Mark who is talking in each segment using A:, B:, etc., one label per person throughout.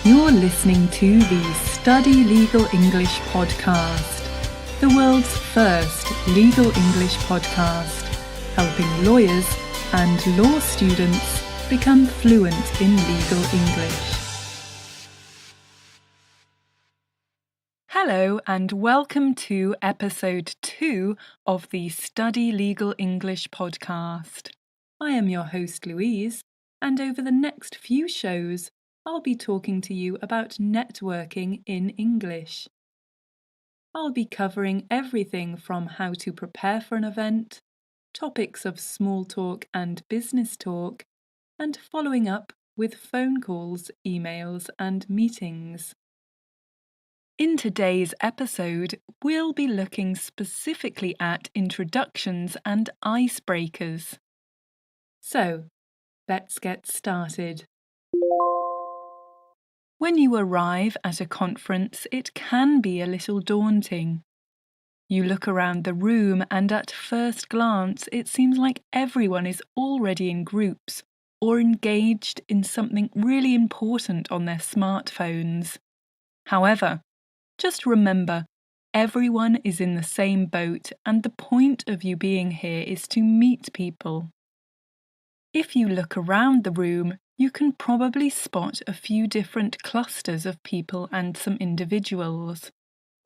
A: You're listening to the Study Legal English podcast, the world's first legal English podcast, helping lawyers and law students become fluent in legal English. Hello and welcome to episode 2 of the Study Legal English podcast. I am your host Louise, and over the next few shows, I'll be talking to you about networking in English. I'll be covering everything from how to prepare for an event, topics of small talk and business talk, and following up with phone calls, emails, and meetings. In today's episode, we'll be looking specifically at introductions and icebreakers. So, let's get started. When you arrive at a conference, it can be a little daunting. You look around the room and at first glance, it seems like everyone is already in groups or engaged in something really important on their smartphones. However, just remember, everyone is in the same boat and the point of you being here is to meet people. If you look around the room, you can probably spot a few different clusters of people and some individuals.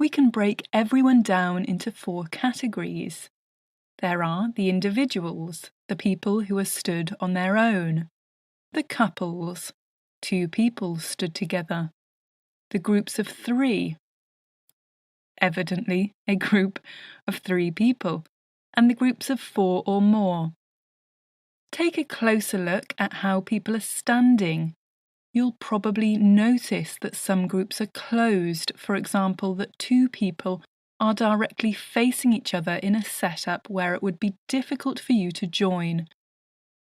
A: We can break everyone down into 4 categories. There are the individuals, the people who are stood on their own. The couples, 2 people stood together. The groups of 3, evidently a group of 3 people, and the groups of 4 or more. Take a closer look at how people are standing. You'll probably notice that some groups are closed, for example, that 2 people are directly facing each other in a setup where it would be difficult for you to join,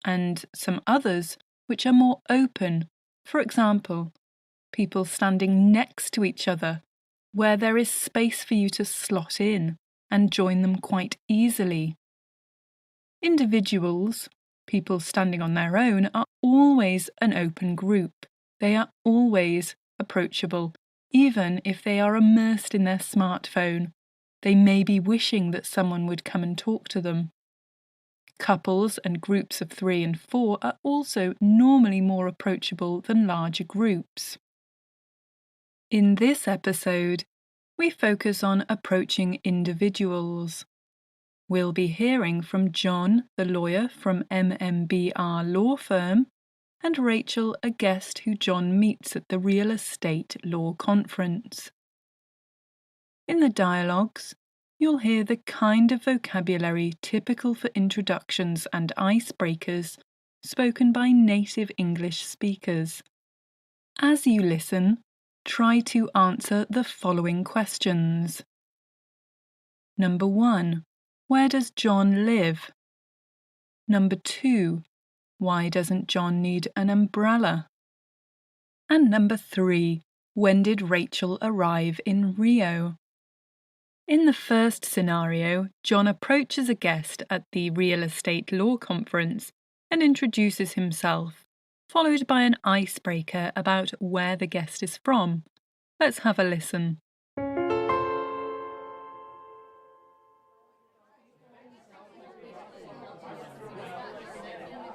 A: and some others which are more open, for example, people standing next to each other, where there is space for you to slot in and join them quite easily. Individuals, people standing on their own, are always an open group. They are always approachable, even if they are immersed in their smartphone. They may be wishing that someone would come and talk to them. Couples and groups of 3 and 4 are also normally more approachable than larger groups. In this episode, we focus on approaching individuals. We'll be hearing from John, the lawyer from MMBR law firm, and Rachel, a guest who John meets at the real estate law conference. In the dialogues, you'll hear the kind of vocabulary typical for introductions and icebreakers spoken by native English speakers. As you listen, try to answer the following questions. Number 1. Where does John live? Number 2. Why doesn't John need an umbrella? And number 3. When did Rachel arrive in Rio? In the first scenario, John approaches a guest at the real estate law conference and introduces himself, followed by an icebreaker about where the guest is from. Let's have a listen.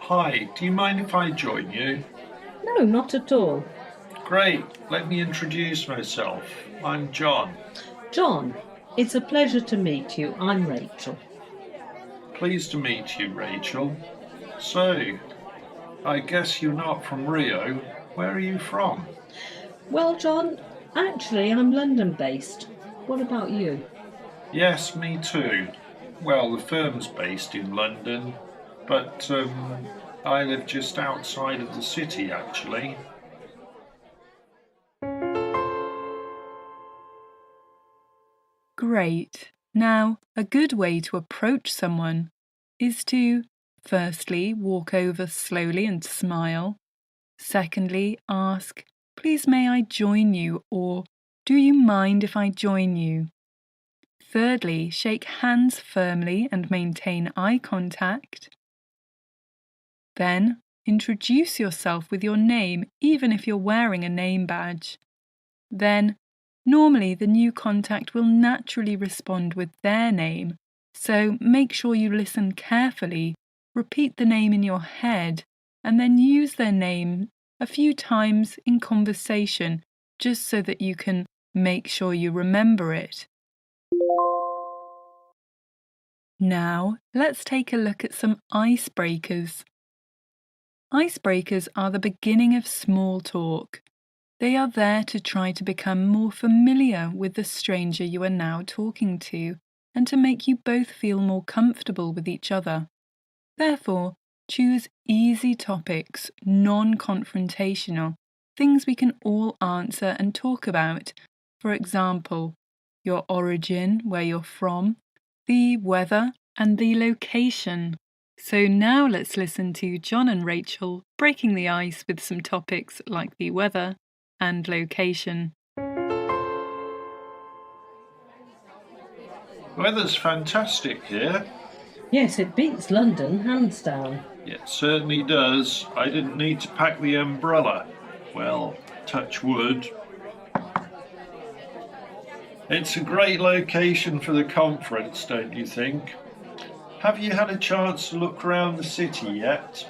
B: Hi, do you mind if I join you?
C: No, not at all.
B: Great, let me introduce myself. I'm John.
C: John, it's a pleasure to meet you. I'm Rachel.
B: Pleased to meet you, Rachel. So, I guess you're not from Rio. Where are you from?
C: Well, John, actually, I'm London-based. What about you?
B: Yes, me too. Well, the firm's based in London, but I live just outside of the city, actually.
A: Great. Now, a good way to approach someone is to, firstly, walk over slowly and smile. Secondly, ask, "Please may I join you?" or "Do you mind if I join you?" Thirdly, shake hands firmly and maintain eye contact. Then, introduce yourself with your name even if you're wearing a name badge. Then, normally the new contact will naturally respond with their name, so make sure you listen carefully, repeat the name in your head, and then use their name a few times in conversation just so that you can make sure you remember it. Now, let's take a look at some icebreakers. Icebreakers are the beginning of small talk. They are there to try to become more familiar with the stranger you are now talking to and to make you both feel more comfortable with each other. Therefore, choose easy topics, non-confrontational, things we can all answer and talk about. For example, your origin, where you're from, the weather, and the location. So now let's listen to John and Rachel breaking the ice with some topics like the weather and location.
B: Weather's fantastic here.
C: Yes, it beats London, hands down.
B: It certainly does. I didn't need to pack the umbrella. Well, touch wood. It's a great location for the conference, don't you think? Have you had a chance to look around the city yet?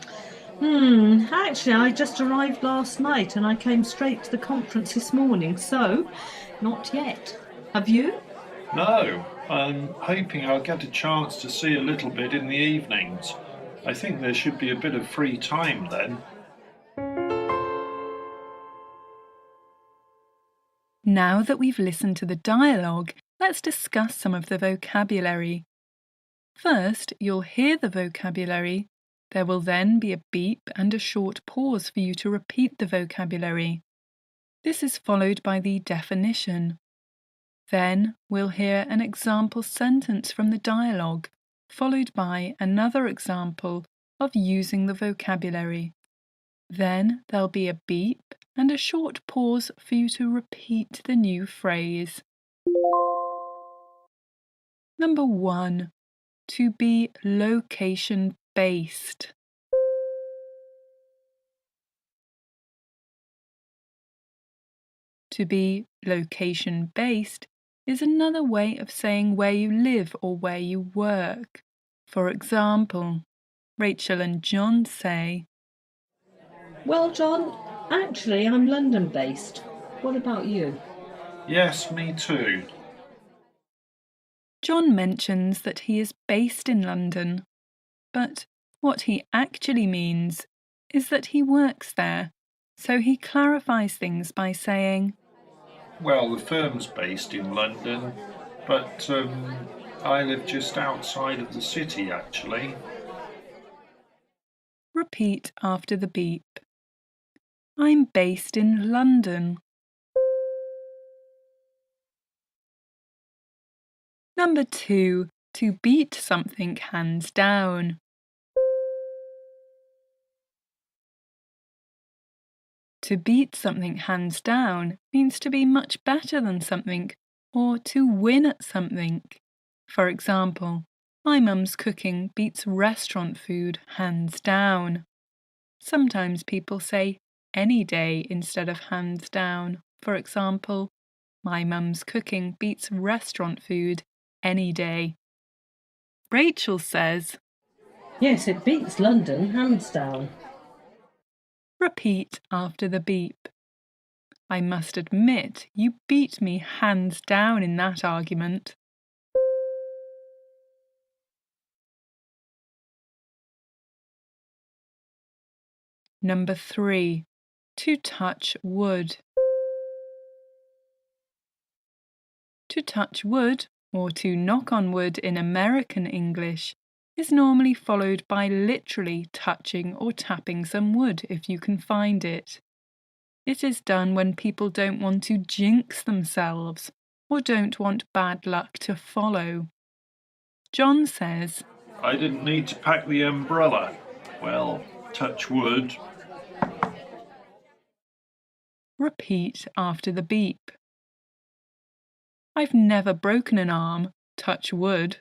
C: Actually, I just arrived last night and I came straight to the conference this morning, so not yet. Have you?
B: No, I'm hoping I'll get a chance to see a little bit in the evenings. I think there should be a bit of free time then.
A: Now that we've listened to the dialogue, let's discuss some of the vocabulary. First, you'll hear the vocabulary. There will then be a beep and a short pause for you to repeat the vocabulary. This is followed by the definition. Then we'll hear an example sentence from the dialogue, followed by another example of using the vocabulary. Then there'll be a beep and a short pause for you to repeat the new phrase. Number 1. To be location-based. To be location-based is another way of saying where you live or where you work. For example, Rachel and John say,
C: Well, John, actually, I'm London based. What about you?
B: Yes, me too.
A: John mentions that he is based in London, but what he actually means is that he works there, so he clarifies things by saying,
B: Well, the firm's based in London, but I live just outside of the city actually.
A: repeat after the beep. I'm based in London. Number 2. To beat something hands down. To beat something hands down means to be much better than something or to win at something. For example, my mum's cooking beats restaurant food hands down. Sometimes people say any day instead of hands down. For example, my mum's cooking beats restaurant food any day. Rachel says,
C: Yes, it beats London, hands down.
A: repeat after the beep. I must admit, you beat me hands down in that argument. Number 3. To touch wood. To touch wood, or to knock on wood in American English, is normally followed by literally touching or tapping some wood if you can find it. It is done when people don't want to jinx themselves or don't want bad luck to follow. John says,
B: I didn't need to pack the umbrella. Well, touch wood.
A: repeat after the beep. I've never broken an arm, touch wood.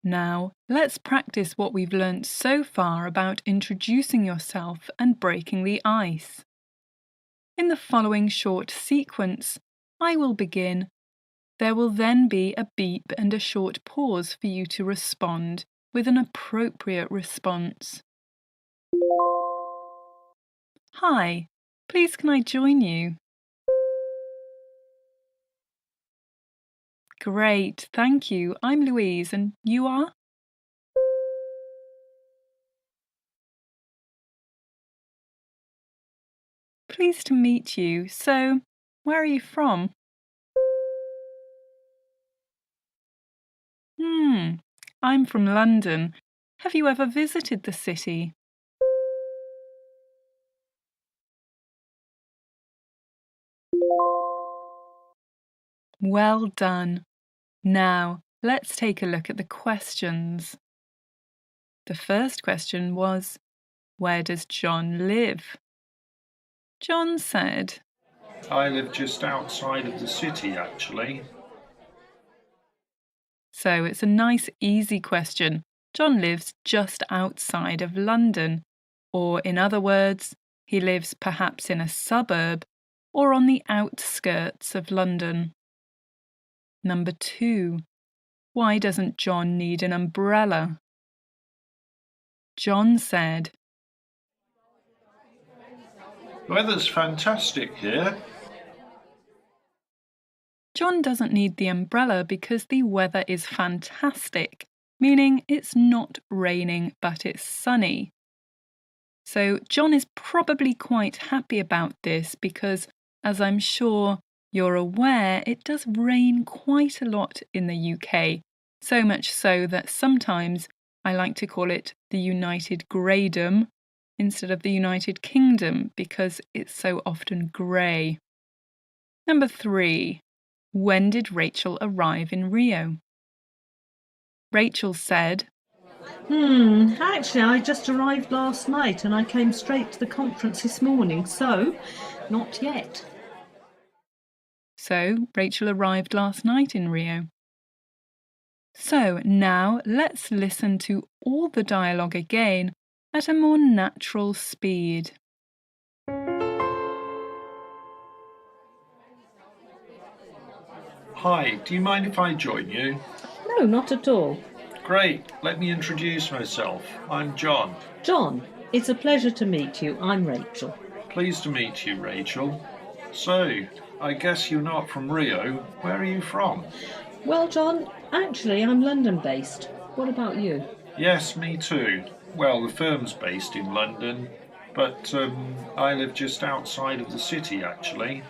A: Now, let's practice what we've learnt so far about introducing yourself and breaking the ice. In the following short sequence, I will begin. There will then be a beep and a short pause for you to respond with an appropriate response. Hi, please can I join you? Great, thank you. I'm Louise, and you are? Pleased to meet you. So, where are you from? I'm from London. Have you ever visited the city? Well done. Now, let's take a look at the questions. The first question was, where does John live? John said,
B: I live just outside of the city, actually.
A: so it's a nice, easy question. John lives just outside of London, or in other words, he lives perhaps in a suburb or on the outskirts of London. Number 2. Why doesn't John need an umbrella? John said,
B: Weather's fantastic here.
A: John doesn't need the umbrella because the weather is fantastic, meaning it's not raining but it's sunny. So John is probably quite happy about this because, as I'm sure you're aware, it does rain quite a lot in the UK, so much so that sometimes I like to call it the United Greydom instead of the United Kingdom because it's so often grey. Number 3. When did Rachel arrive in Rio? Rachel said,
C: Actually, I just arrived last night and I came straight to the conference this morning, so not yet.
A: So Rachel arrived last night in Rio. So now let's listen to all the dialogue again at a more natural speed.
B: Hi, do you mind if I join you?
C: No, not at all.
B: Great, let me introduce myself. I'm John.
C: John, it's a pleasure to meet you. I'm Rachel.
B: Pleased to meet you, Rachel. So, I guess you're not from Rio. Where are you from?
C: Well, John, actually, I'm London-based. What about you?
B: Yes, me too. Well, the firm's based in London, but I live just outside of the city, actually.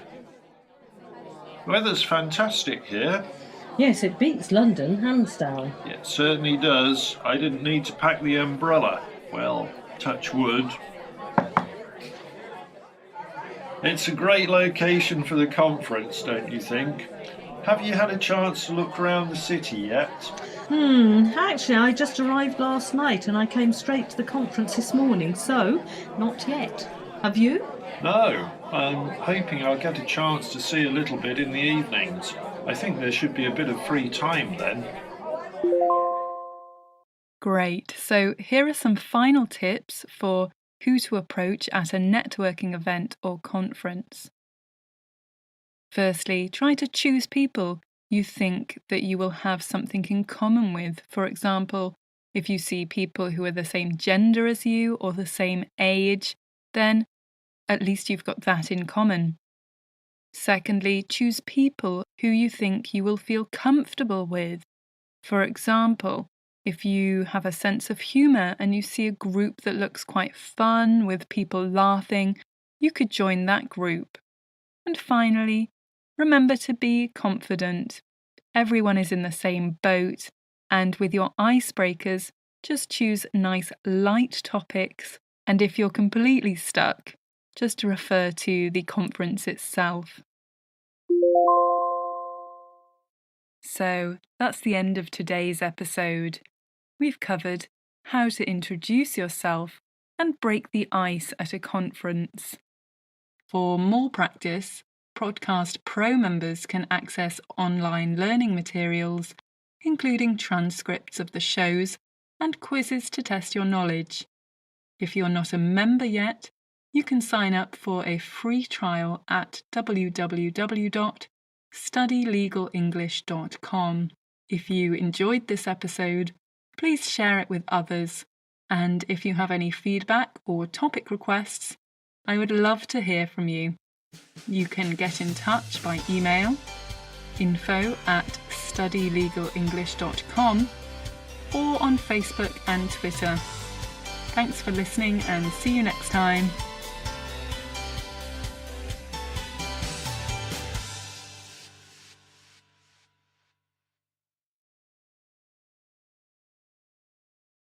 B: Weather's fantastic here.
C: Yes, it beats London, hands down.
B: It certainly does. I didn't need to pack the umbrella. Well, touch wood. It's a great location for the conference, don't you think? Have you had a chance to look around the city yet?
C: Actually, I just arrived last night and I came straight to the conference this morning, so not yet. Have you?
B: No, I'm hoping I'll get a chance to see a little bit in the evenings. I think there should be a bit of free time then.
A: Great. So here are some final tips for who to approach at a networking event or conference. Firstly, try to choose people you think that you will have something in common with. For example, if you see people who are the same gender as you or the same age, then at least you've got that in common. Secondly, choose people who you think you will feel comfortable with. For example, if you have a sense of humour and you see a group that looks quite fun with people laughing, you could join that group. And finally, remember to be confident. Everyone is in the same boat, and with your icebreakers, just choose nice light topics, and if you're completely stuck, just refer to the conference itself. So that's the end of today's episode. We've covered how to introduce yourself and break the ice at a conference. For more practice, Podcast Pro members can access online learning materials including transcripts of the shows and quizzes to test your knowledge. If you're not a member yet, you can sign up for a free trial at www.studylegalenglish.com. If you enjoyed this episode, please share it with others. And if you have any feedback or topic requests, I would love to hear from you. You can get in touch by email, info@studylegalenglish.com, or on Facebook and Twitter. Thanks for listening and see you next time.